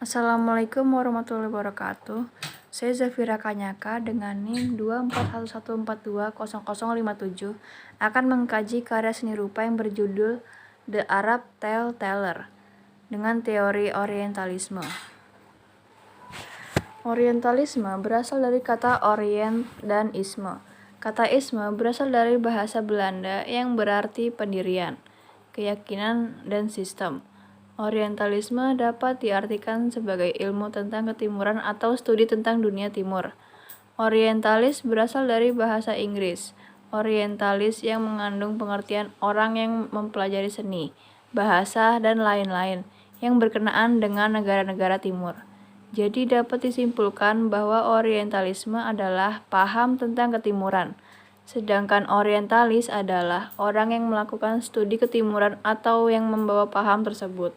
Assalamualaikum warahmatullahi wabarakatuh. Saya Zafira Kanyaka dengan NIM 24114200057 akan mengkaji karya seni rupa yang berjudul The Arab Tale Teller dengan teori Orientalisme. Orientalisme berasal dari kata orient dan isme. Kata isme berasal dari bahasa Belanda yang berarti pendirian, keyakinan, dan sistem. Orientalisme dapat diartikan sebagai ilmu tentang ketimuran atau studi tentang dunia timur. Orientalis berasal dari bahasa Inggris, orientalis yang mengandung pengertian orang yang mempelajari seni, bahasa, dan lain-lain yang berkenaan dengan negara-negara timur. Jadi dapat disimpulkan bahwa orientalisme adalah paham tentang ketimuran, sedangkan orientalis adalah orang yang melakukan studi ketimuran atau yang membawa paham tersebut.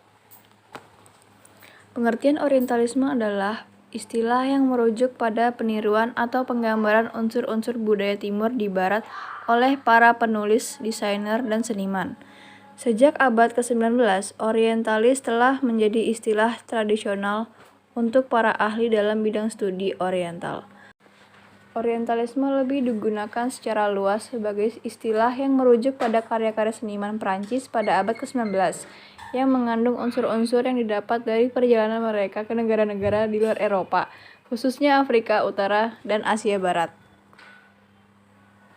Pengertian orientalisme adalah istilah yang merujuk pada peniruan atau penggambaran unsur-unsur budaya timur di barat oleh para penulis, desainer, dan seniman. Sejak abad ke-19, orientalis telah menjadi istilah tradisional untuk para ahli dalam bidang studi oriental. Orientalisme lebih digunakan secara luas sebagai istilah yang merujuk pada karya-karya seniman Prancis pada abad ke-19 yang mengandung unsur-unsur yang didapat dari perjalanan mereka ke negara-negara di luar Eropa, khususnya Afrika Utara dan Asia Barat.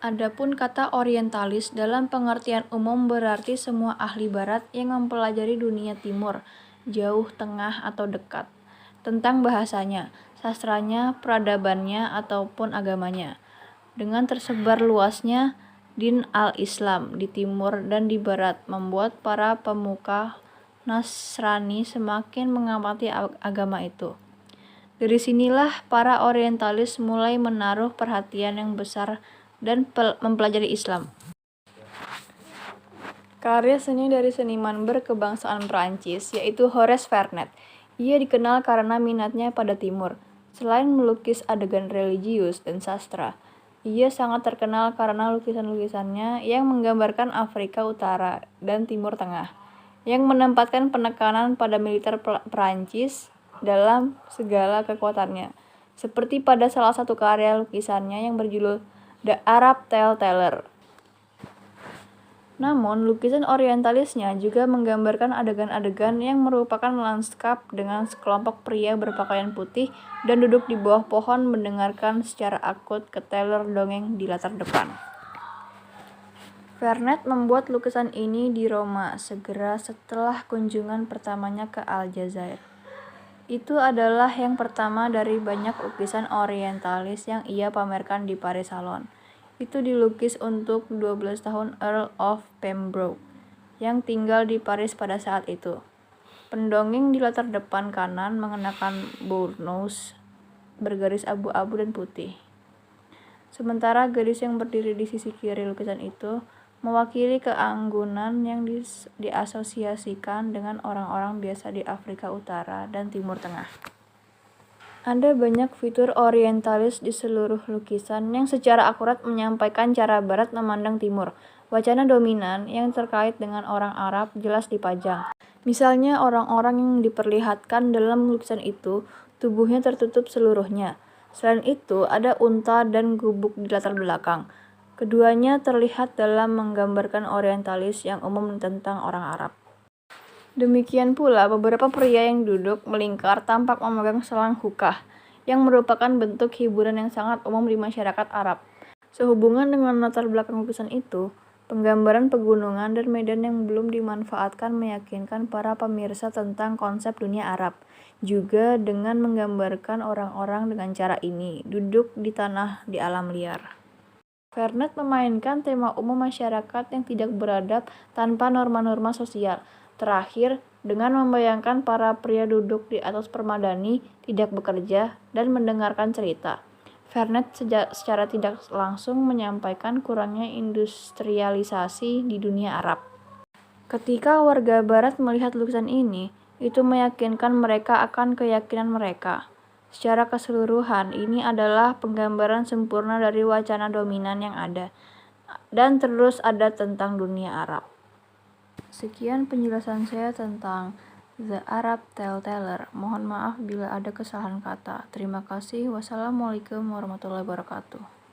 Adapun kata orientalis dalam pengertian umum berarti semua ahli barat yang mempelajari dunia timur, jauh, tengah, atau dekat, tentang bahasanya, sastranya, peradabannya, ataupun agamanya. Dengan tersebar luasnya din al-Islam di timur dan di barat membuat para pemuka Nasrani semakin mengamati agama itu. Dari sinilah para orientalis mulai menaruh perhatian yang besar dan mempelajari Islam. Karya seni dari seniman berkebangsaan Prancis yaitu Horace Vernet. Ia dikenal karena minatnya pada timur. Selain melukis adegan religius dan sastra, ia sangat terkenal karena lukisan-lukisannya yang menggambarkan Afrika Utara dan Timur Tengah, yang menempatkan penekanan pada militer Prancis dalam segala kekuatannya, seperti pada salah satu karya lukisannya yang berjudul The Arab Tale Teller. Namun, lukisan orientalisnya juga menggambarkan adegan-adegan yang merupakan lanskap dengan sekelompok pria berpakaian putih dan duduk di bawah pohon mendengarkan secara akut keteller dongeng di latar depan. Vernet membuat lukisan ini di Roma segera setelah kunjungan pertamanya ke Aljazair. Itu adalah yang pertama dari banyak lukisan orientalis yang ia pamerkan di Paris Salon. Itu dilukis untuk 12 tahun Earl of Pembroke yang tinggal di Paris pada saat itu. Pendongeng di latar depan kanan mengenakan bournous bergaris abu-abu dan putih. Sementara gadis yang berdiri di sisi kiri lukisan itu mewakili keanggunan yang diasosiasikan dengan orang-orang biasa di Afrika Utara dan Timur Tengah. Ada banyak fitur orientalis di seluruh lukisan yang secara akurat menyampaikan cara Barat memandang Timur. Wacana dominan yang terkait dengan orang Arab jelas dipajang. Misalnya orang-orang yang diperlihatkan dalam lukisan itu tubuhnya tertutup seluruhnya. Selain itu, ada unta dan gubuk di latar belakang. Keduanya terlihat dalam menggambarkan orientalis yang umum tentang orang Arab. Demikian pula beberapa pria yang duduk melingkar tampak memegang selang hookah, yang merupakan bentuk hiburan yang sangat umum di masyarakat Arab. Sehubungan dengan latar belakang lukisan itu, penggambaran pegunungan dan medan yang belum dimanfaatkan meyakinkan para pemirsa tentang konsep dunia Arab. Juga dengan menggambarkan orang-orang dengan cara ini, duduk di tanah di alam liar. Vernet memainkan tema umum masyarakat yang tidak beradab tanpa norma-norma sosial. Terakhir, dengan membayangkan para pria duduk di atas permadani, tidak bekerja, dan mendengarkan cerita. Vernet secara tidak langsung menyampaikan kurangnya industrialisasi di dunia Arab. Ketika warga Barat melihat lukisan ini, itu meyakinkan mereka akan keyakinan mereka. Secara keseluruhan, ini adalah penggambaran sempurna dari wacana dominan yang ada dan terus ada tentang dunia Arab. Sekian penjelasan saya tentang The Arab Tale-Teller. Mohon maaf bila ada kesalahan kata. Terima kasih. Wassalamualaikum warahmatullahi wabarakatuh.